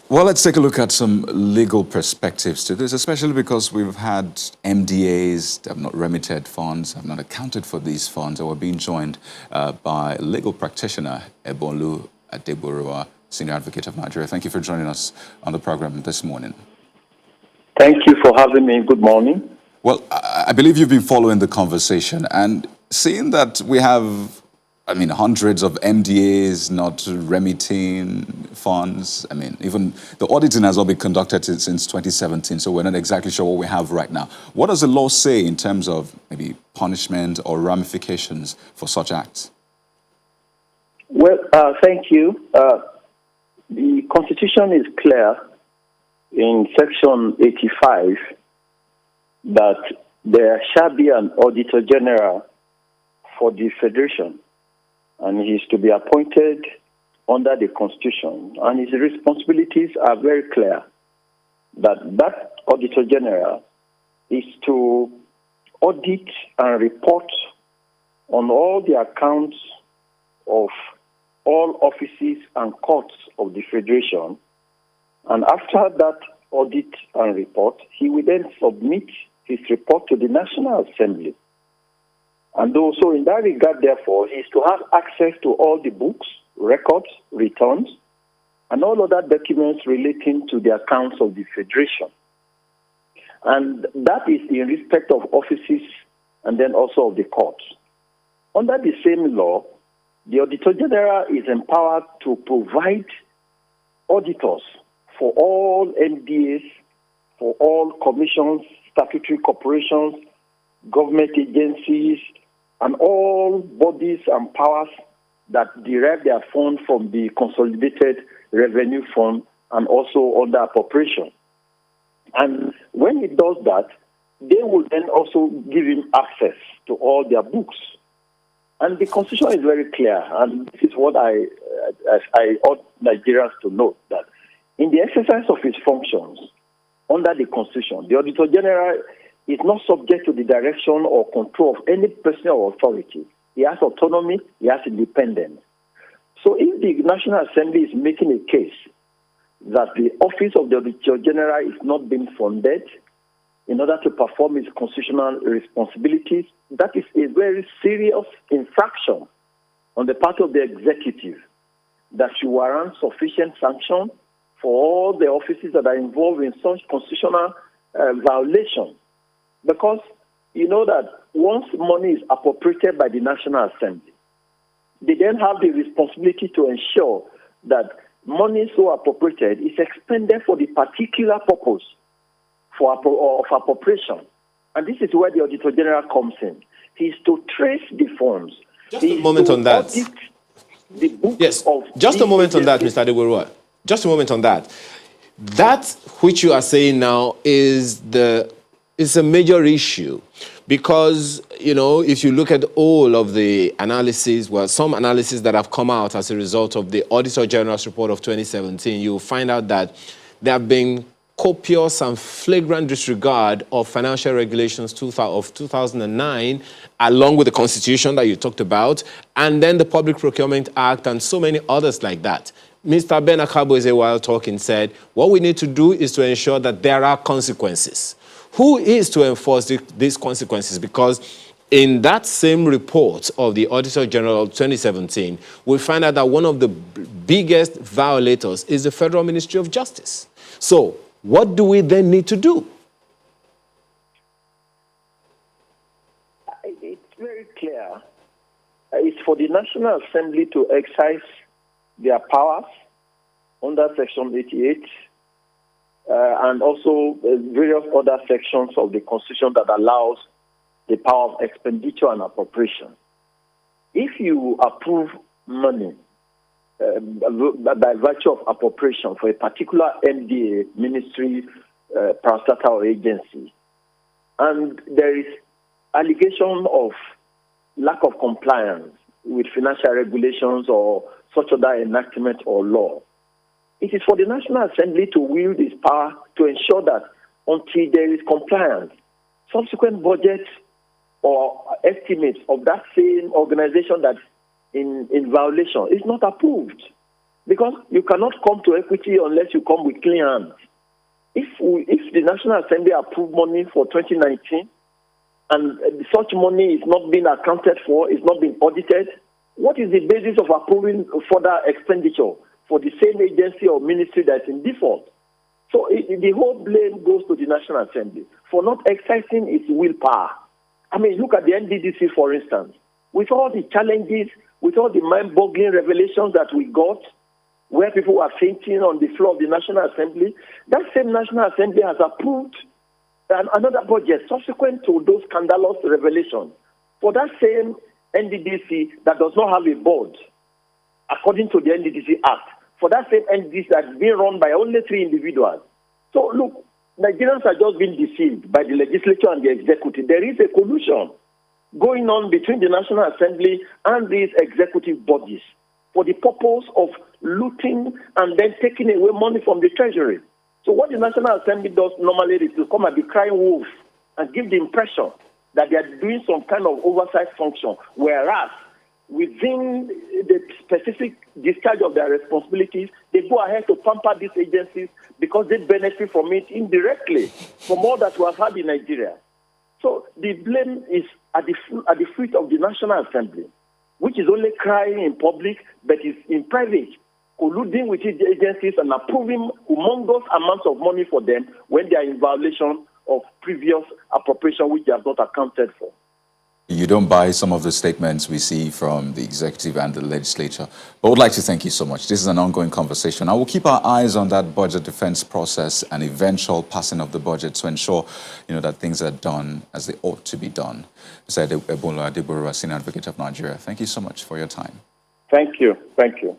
Well, let's take a look at some legal perspectives to this, especially because we've had MDAs that have not remitted funds, have not accounted for these funds, and we're being joined by legal practitioner Adegboruwa, Senior Advocate of Nigeria. Thank you for joining us on the program this morning. Thank you for having me. Good morning. Well, I believe you've been following the conversation and seeing that we have, hundreds of MDAs not remitting funds. Even the auditing has all been conducted since 2017, so we're not exactly sure what we have right now. What does the law say in terms of maybe punishment or ramifications for such acts? Well, thank you. The Constitution is clear in Section 85 that there shall be an Auditor General for the Federation, and he is to be appointed under the Constitution, and his responsibilities are very clear. That Auditor General is to audit and report on all the accounts of all offices and courts of the Federation, and after that audit and report, he will then submit his report to the National Assembly. And also in that regard, therefore, he is to have access to all the books, records, returns, and all other documents relating to the accounts of the Federation. And that is in respect of offices and then also of the courts. Under the same law, the Auditor General is empowered to provide auditors for all MDAs, for all commissions, statutory corporations, government agencies, and all bodies and powers that derive their funds from the Consolidated Revenue Fund and also under appropriation. And when he does that, they will then also give him access to all their books. And the Constitution is very clear, and this is what I ought Nigerians to know, that in the exercise of his functions under the Constitution, the Auditor General is not subject to the direction or control of any person or authority. He has autonomy, he has independence. So if the National Assembly is making a case that the office of the Auditor General is not being funded in order to perform its constitutional responsibilities, that is a very serious infraction on the part of the executive that should warrant sufficient sanction for all the offices that are involved in such constitutional violation. Because you know that once money is appropriated by the National Assembly, they then have the responsibility to ensure that money so appropriated is expended for the particular purpose of appropriation. And this is where the Auditor General comes in. He is to trace the funds. Just a moment on that. Yes, just a moment on that, Mr. Adegboruwa. Just a moment on that. That which you are saying now is a major issue because, if you look at all of the analysis, some analysis that have come out as a result of the Auditor General's report of 2017, you'll find out that there have been copious and flagrant disregard of financial regulations of 2009, along with the Constitution that you talked about, and then the Public Procurement Act and so many others like that. Mr. Ben Akabo, while talking, said, what we need to do is to ensure that there are consequences. Who is to enforce these consequences? Because in that same report of the Auditor General of 2017, we find out that one of the biggest violators is the Federal Ministry of Justice. So, what do we then need to do? It's very clear. It's for the National Assembly to exercise their powers under Section 88 and also various other sections of the Constitution that allows the power of expenditure and appropriation. If you approve money by virtue of appropriation for a particular MDA, ministry, parastatal or agency, and there is allegation of lack of compliance with financial regulations or such other enactment or law, it is for the National Assembly to wield its power to ensure that until there is compliance, subsequent budgets or estimates of that same organization that's in violation is not approved. Because you cannot come to equity unless you come with clean hands. If the National Assembly approved money for 2019 and such money is not being accounted for, is not being audited, what is the basis of approving further expenditure for the same agency or ministry that's in default? So the whole blame goes to the National Assembly for not exercising its willpower. I mean, look at the NDDC, for instance. With all the challenges, with all the mind-boggling revelations that we got, where people were fainting on the floor of the National Assembly, that same National Assembly has approved another budget subsequent to those scandalous revelations for that same NDDC that does not have a board, according to the NDDC Act, for that same NDDC that's being run by only 3 individuals. So look, Nigerians are just being deceived by the legislature and the executive. There is a collusion going on between the National Assembly and these executive bodies for the purpose of looting and then taking away money from the treasury. So what the National Assembly does normally is to come and be crying wolf and give the impression that they are doing some kind of oversight function, whereas within the specific discharge of their responsibilities, they go ahead to pamper these agencies because they benefit from it indirectly from all that we have had in Nigeria. So the blame is at the feet of the National Assembly, which is only crying in public, but is in private, colluding with its agencies and approving humongous amounts of money for them when they are in violation of previous appropriation which they have not accounted for. You don't buy some of the statements we see from the executive and the legislature. But I would like to thank you so much. This is an ongoing conversation. I will keep our eyes on that budget defense process and eventual passing of the budget to ensure, that things are done as they ought to be done. Mr. Adegboruwa, Senior Advocate of Nigeria, thank you so much for your time. Thank you. Thank you.